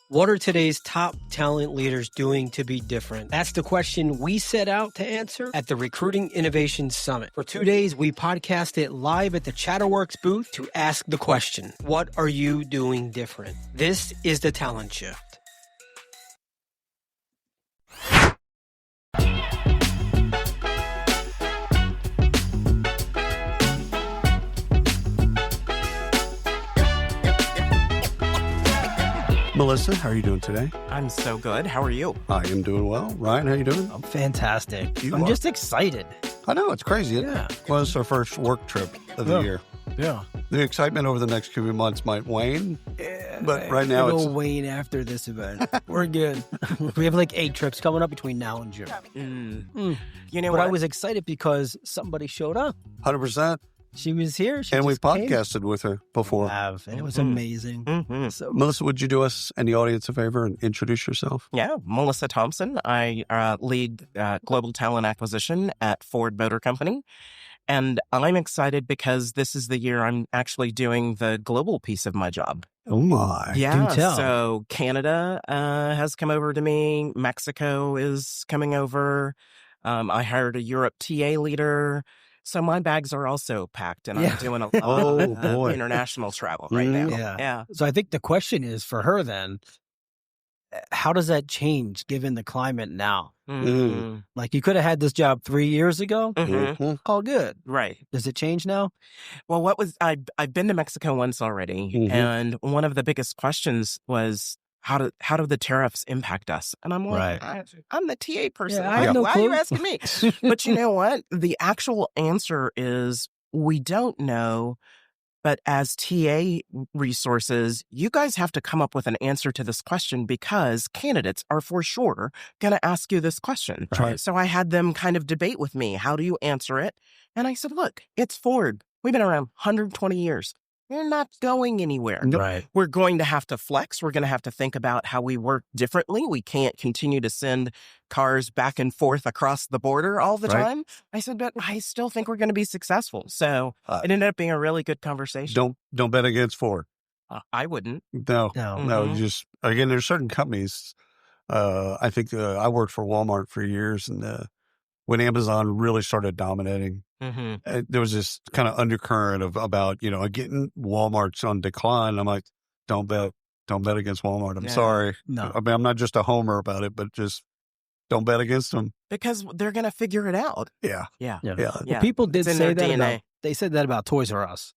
What are today's top talent leaders doing to be different? That's the question we set out to answer at the Recruiting Innovation Summit. For 2 days, we podcasted live at the Chatterworks booth to ask the question, what are you doing different? This is the Talent Shift. Melissa, how are you doing today? I'm so good. How are you? I am doing well. Ryan, how you doing? I'm fantastic. You I'm are. just excited. I know, it's crazy. Yeah. Well, it's our first work trip of the year. Yeah. The excitement over the next few months might wane, but right now It'll it's... wane after this event. We're good. We have like 8 trips coming up between now and June. You know But what? I was excited because somebody showed up. 100%. She was here. And we just came. podcasted with her before. And it was amazing. So Melissa, would you do us and the audience a favor and introduce yourself? Yeah, Melissa Thompson. I lead global talent acquisition at Ford Motor Company. And I'm excited because this is the year I'm actually doing the global piece of my job. Oh, my. Yeah, Do tell. so Canada has come over to me. Mexico is coming over. I hired a Europe TA leader. So my bags are also packed, and Yeah. I'm doing a Oh, lot boy. of international travel right now. yeah. So I think the question is for her then, how does that change given the climate now? Mhm. Like you could have had this job 3 years ago. Mhm. Mhm. All good. Right. Does it change now? Well, I've been to Mexico once already, Mhm. and one of the biggest questions was how do the tariffs impact us? And I'm like, I'm the TA person. Yeah, I have no Why are you clue. asking me? But you know what? The actual answer is we don't know. But as TA resources, you guys have to come up with an answer to this question because candidates are for sure going to ask you this question. Right. So I had them kind of debate with me. How do you answer it? And I said, look, it's Ford. We've been around 120 years. We're not going anywhere. Nope. Right. We're going to have to flex. We're going to have to think about how we work differently. We can't continue to send cars back and forth across the border all the Right. time. I said, but I still think we're going to be successful. So it ended up being a really good conversation. Don't bet against Ford. I wouldn't. No. No. You just, again, there's certain companies. I think I worked for Walmart for years, and when Amazon really started dominating, Mm-hmm. there was this kind of undercurrent about, getting Walmart's on decline. I'm like, don't bet against Walmart. I'm Yeah. sorry. No. I mean, I'm not just a homer about it, but just don't bet against them. Because they're going to figure it out. Yeah. Yeah. Yeah. Yeah. People did It's in say their that DNA. about, they said that about Toys R Us.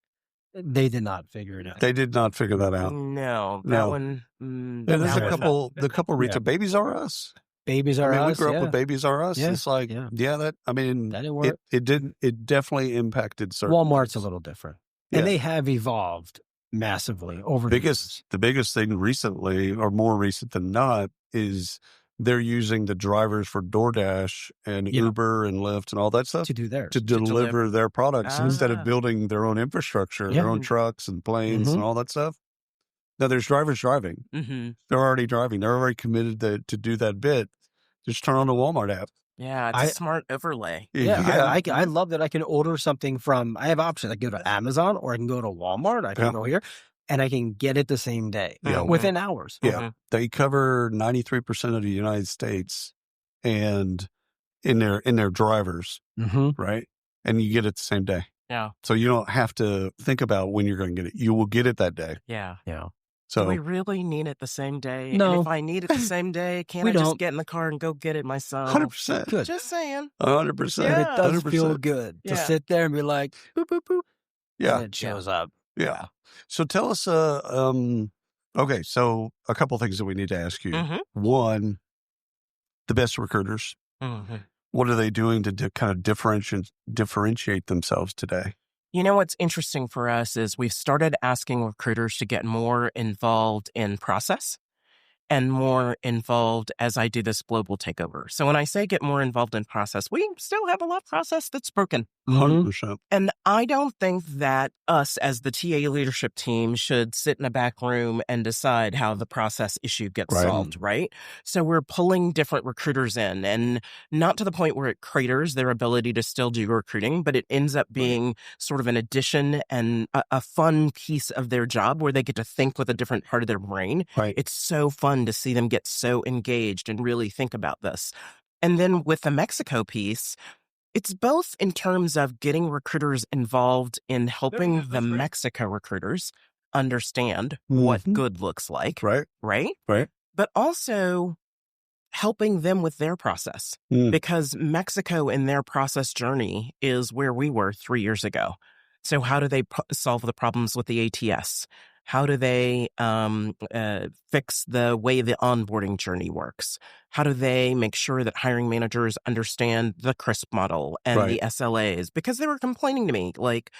They did not figure it out. They did not figure that out. No, that No. one. And there's that a was- couple retail Babies R Us. Babies I R mean, we Us. grew up yeah. with Babies R Us. Yeah, It's like, yeah. that didn't work. it definitely impacted certain. Walmart's a little different. Yeah. And they have evolved massively over the years. The biggest thing recently, or more recent than not, is they're using the drivers for DoorDash and Yeah. Uber and Lyft and all that stuff to do theirs. to deliver their products instead of Ah. building their own infrastructure, Yeah. their own trucks and planes Mhm. and all that stuff. Now, there's drivers driving. Mm-hmm. They're already driving. They're already committed to do that bit. Just turn on the Walmart app. Yeah, it's I- a smart overlay. Yeah, I love that I can order something from, I have options. I can go to Amazon or I can go to Walmart. I can Yeah. go here and I can get it the same day Yeah. within hours. Yeah. Mhm. They cover 93% of the United States and in their drivers, Mm-hmm. right? And you get it the same day. Yeah. So you don't have to think about when you're going to get it. You will get it that day. Yeah. Yeah. So Do we really need it the same day? No. And if I need it the same day, can't We I just don't. get in the car and go get it myself? 100%. Good. Just saying. 100%. And Yeah. it does 100%. feel good to Yeah. sit there and be like, boop, boop, boop. Yeah. And it shows up. Yeah. So tell us, okay, so a couple things that we need to ask you. Mhm. One, the best recruiters, Mhm. what are they doing to kind of differentiate themselves today? You know what's interesting for us is we've started asking recruiters to get more involved in process and more involved as I do this global takeover. So when I say get more involved in process, we still have a lot of process that's broken. 100%. And I don't think that us as the TA leadership team should sit in a back room and decide how the process issue gets Right. solved, right? So we're pulling different recruiters in, and not to the point where it craters their ability to still do recruiting, but it ends up being sort of an addition and a fun piece of their job where they get to think with a different part of their brain. Right. It's so fun fun to see them get so engaged and really think about this. And then with the Mexico piece, it's both in terms of getting recruiters involved in helping the Mexico recruiters understand what good looks like, Right. But also helping them with their process, because Mexico in their process journey is where we were 3 years ago. So how do they solve the problems with the ATS? How do they fix the way the onboarding journey works? How do they make sure that hiring managers understand the CRISP model and the SLAs? Because they were complaining to me, like,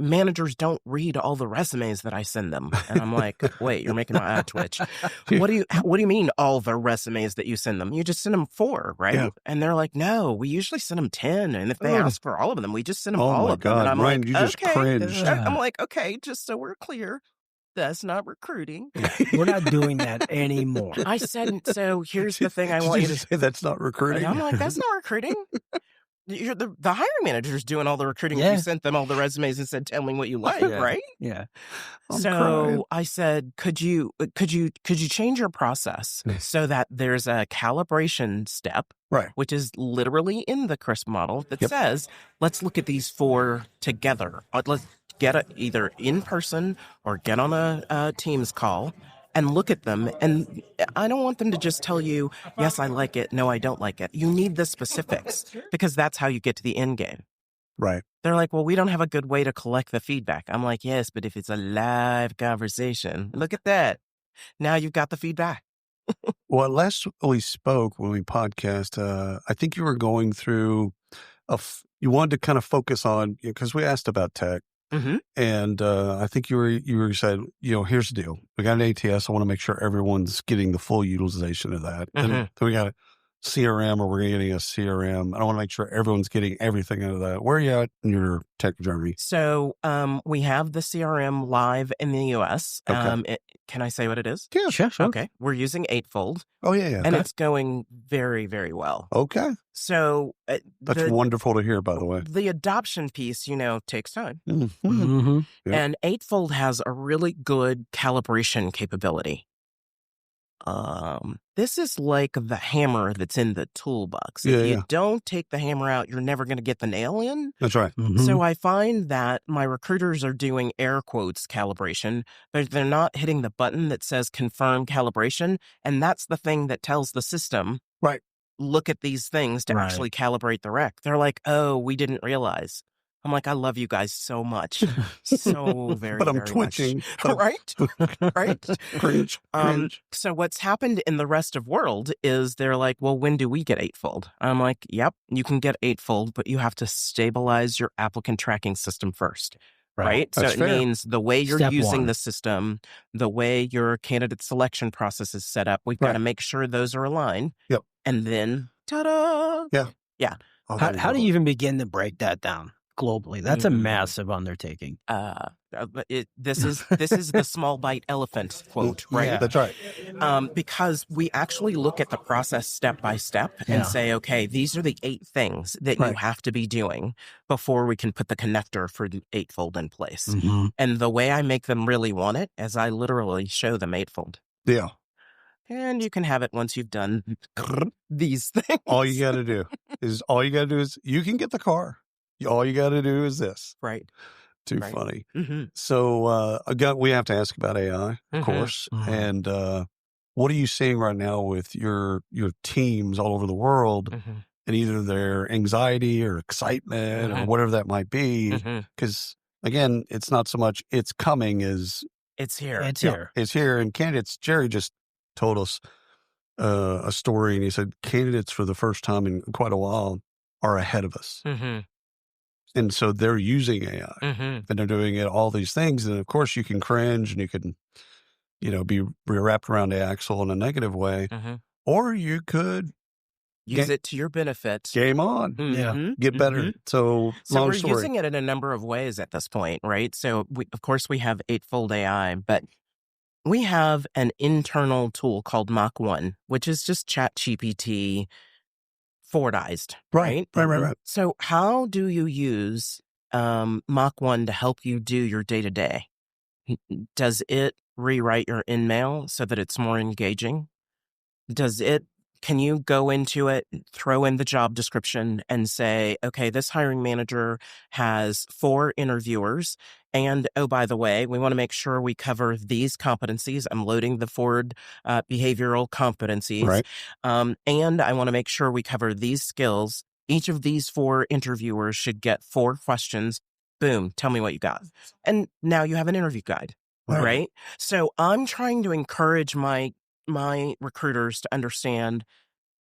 managers don't read all the resumes that I send them. And I'm like, wait, you're making my eye twitch. What do you mean all the resumes that you send them? You just send them 4, right? Yeah. And they're like, no, we usually send them 10. And if they ask for all of them, we just send them all of them. And I'm Ryan, like, you just cringed. I'm like, okay, just so we're clear, that's not recruiting. We're not doing that anymore. I said, so here's the thing I want you to say. That's not recruiting. I'm like, that's not recruiting. The hiring manager's doing all the recruiting. You sent them all the resumes and said, tell me what you like, right? Yeah. So I said, could you change your process so that there's a calibration step, which is literally in the CRISP model that says, let's look at these 4 together. Let's get it either in person or get on a Teams call and look at them. And I don't want them to just tell you, yes, I like it. No, I don't like it. You need the specifics, because that's how you get to the end game. Right. They're like, well, we don't have a good way to collect the feedback. I'm like, yes, but if it's a live conversation, look at that. Now you've got the feedback. Well, last we spoke, when we podcast, I think you were going through, you wanted to kind of focus on, because we asked about tech. And I think you said, here's the deal. We got an ATS. I want to make sure everyone's getting the full utilization of that. And then we got a CRM, or we're getting a CRM. I want to make sure everyone's getting everything out of that. Where are you at in your tech journey? So we have the CRM live in the US. Okay. Can I say what it is? Yeah, sure. Okay. We're using Eightfold. Oh, yeah. And it's going very, very well. Okay. So that's wonderful to hear, by the way. The adoption piece, takes time. Yeah. And Eightfold has a really good calibration capability. This is like the hammer that's in the toolbox. If you don't take the hammer out, you're never going to get the nail in. That's right. So I find that my recruiters are doing air quotes calibration, but they're not hitting the button that says confirm calibration. And that's the thing that tells the system, look at these things to actually calibrate the rec. They're like, oh, we didn't realize. I'm like, I love you guys so much. So very, but I'm very twitching. Much. Right? Cringe. So what's happened in the rest of world is they're like, well, when do we get Eightfold? I'm like, yep, you can get Eightfold, but you have to stabilize your applicant tracking system first. Right? So it means the way you're using the system, the way your candidate selection process is set up, we've got to make sure those are aligned. Yep. And then, ta-da! Yeah. Oh, how do you even begin to break that down globally? That's a massive undertaking. This is the small bite elephant quote, right? Yeah, that's right. Because we actually look at the process step by step and say, okay, these are the 8 things that you have to be doing before we can put the connector for the Eightfold in place. And the way I make them really want it is I literally show them Eightfold. Yeah. And you can have it once you've done these things. All you got to do is you can get the car. All you got to do is this. Right. Too funny. So, again, we have to ask about AI, of course. And what are you seeing right now with your teams all over the world, and either their anxiety or excitement or whatever that might be? Because, again, it's not so much it's coming as it's here. It's here. And candidates, Jerry just told us a story, and he said candidates for the first time in quite a while are ahead of us. And so they're using AI and they're doing it, all these things. And of course you can cringe and you can, be wrapped around the axle in a negative way, or you could use it to your benefit. Game on. Get better. So we're using it in a number of ways at this point, right? So of course we have Eightfold AI, but we have an internal tool called Mach 1, which is just ChatGPT forwardized, right? Right. So how do you use Mach 1 to help you do your day-to-day? Does it rewrite your in-mail so that it's more engaging? Can you go into it, throw in the job description and say, okay, this hiring manager has 4 interviewers. And oh, by the way, we want to make sure we cover these competencies. I'm loading the forward behavioral competencies. Right. And I want to make sure we cover these skills. Each of these 4 interviewers should get 4 questions. Boom, tell me what you got. And now you have an interview guide, right? So I'm trying to encourage my recruiters to understand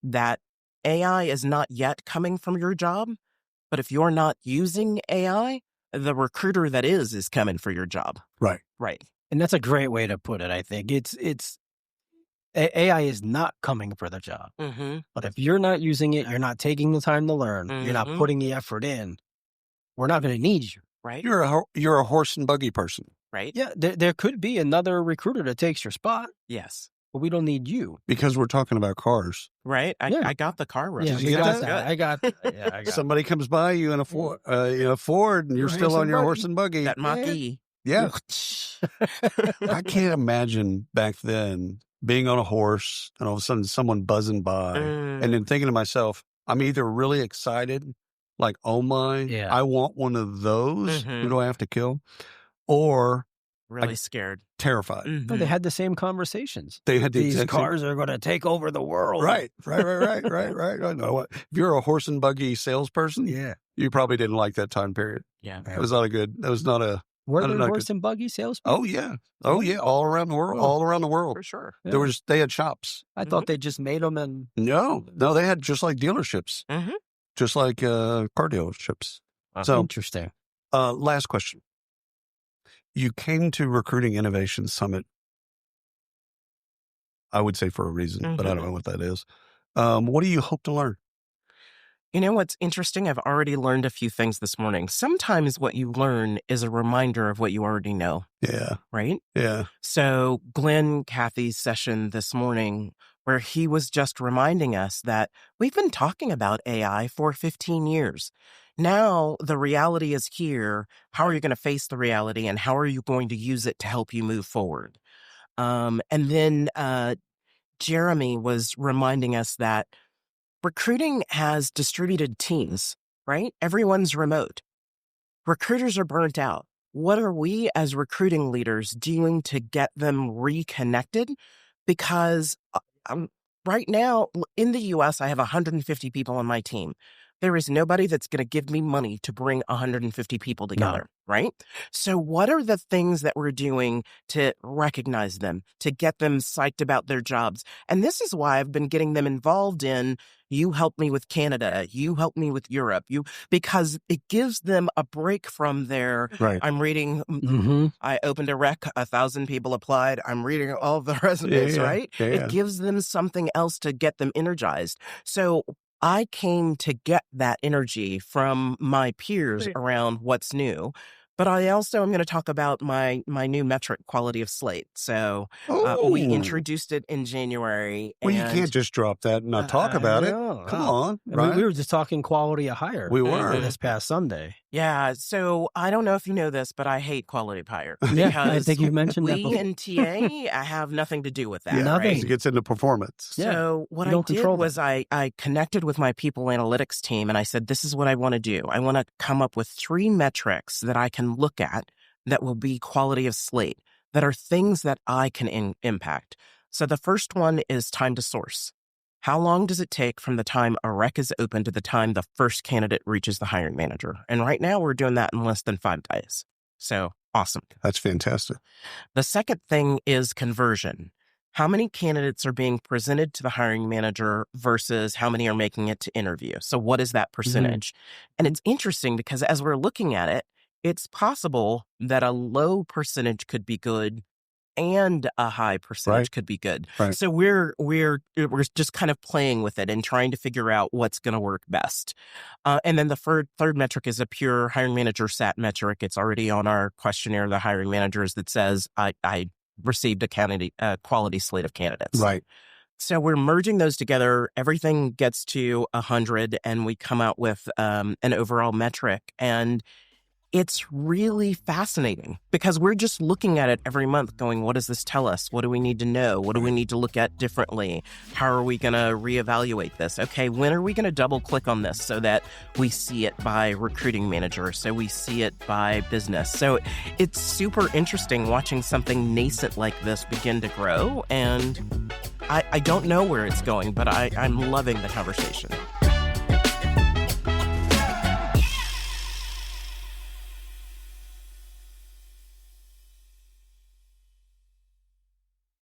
that AI is not yet coming from your job, but if you're not using AI, the recruiter that is coming for your job. Right. Right. And that's a great way to put it, I think. AI is not coming for the job. But if you're not using it, you're not taking the time to learn, you're not putting the effort in, we're not going to need you. Right. You're a horse and buggy person. Right. Yeah, there could be another recruiter that takes your spot. Yes. But we don't need you. Because we're talking about cars. Right. I got the car right. Yeah, you get that? I got that. Yeah, I got Somebody comes by you in a Ford and you're still on your horse and buggy. That Mach-E. Yeah. I can't imagine back then being on a horse and all of a sudden someone buzzing by and then thinking to myself, I'm either really excited, like, oh my, I want one of those. Who do I have to kill? Or really scared. Terrified. No, they had the same conversations. They had These cars are going to take over the world. Right. No, if you're a horse and buggy salesperson, you probably didn't like that time period. Yeah. That was not a Were there horse and buggy salespeople? Oh yeah. All around the world. For sure. Yeah. They had shops. I thought they just made them and... No, they had just like dealerships. Just like car dealerships. So interesting. Last question. You came to Recruiting Innovation Summit, I would say for a reason, but I don't know what that is. What do you hope to learn? You know what's interesting? I've already learned a few things this morning. Sometimes what you learn is a reminder of what you already know. Yeah. Right? Yeah. So Glenn Cathy's session this morning, where he was just reminding us that we've been talking about AI for 15 years. Now the reality is here. How are you going to face the reality and how are you going to use it to help you move forward? And then Jeremy was reminding us that recruiting has distributed teams, right? Everyone's remote. Recruiters are burnt out. What are we as recruiting leaders doing to get them reconnected? Because right now in the U.S., I have 150 people on my team. There is nobody that's going to give me money to bring 150 people together, right? So what are the things that we're doing to recognize them, to get them psyched about their jobs? And this is why I've been getting them involved in, you help me with Canada, you help me with Europe, because it gives them a break from their, I'm reading, I opened a rec, 1,000 people applied, I'm reading all the resumes, right? It gives them something else to get them energized. So I came to get that energy from my peers around what's new. But I also am going to talk about my new metric, quality of Slate. So we introduced it in January. Well, you can't just drop that and not talk about it. Come on. Right? We were just talking quality of hire. We were. This past Sunday. Yeah. So I don't know if you know this, but I hate quality of hire. Yeah, I think you mentioned that before. We in TA have nothing to do with that. Nothing. Right? It gets into performance. So what I did was I connected with my people analytics team and I said, this is what I want to do. I want to come up with 3 metrics that I can look at that will be quality of Slate, that are things that I can impact. So the first one is time to source. How long does it take from the time a rec is open to the time the first candidate reaches the hiring manager? And right now we're doing that in less than 5 days. So awesome. That's fantastic. The second thing is conversion. How many candidates are being presented to the hiring manager versus how many are making it to interview? So what is that percentage? And it's interesting because as we're looking at it, it's possible that a low percentage could be good and a high percentage could be good. Right. So we're just kind of playing with it and trying to figure out what's going to work best. And then the third metric is a pure hiring manager SAT metric. It's already on our questionnaire, the hiring managers, that says I received a quality slate of candidates. Right. So we're merging those together. Everything gets to 100 and we come out with an overall metric. And it's really fascinating because we're just looking at it every month going, what does this tell us? What do we need to know? What do we need to look at differently? How are we going to reevaluate this? Okay, when are we going to double click on this so that we see it by recruiting manager, so we see it by business? So it's super interesting watching something nascent like this begin to grow. And I don't know where it's going, but I'm loving the conversation.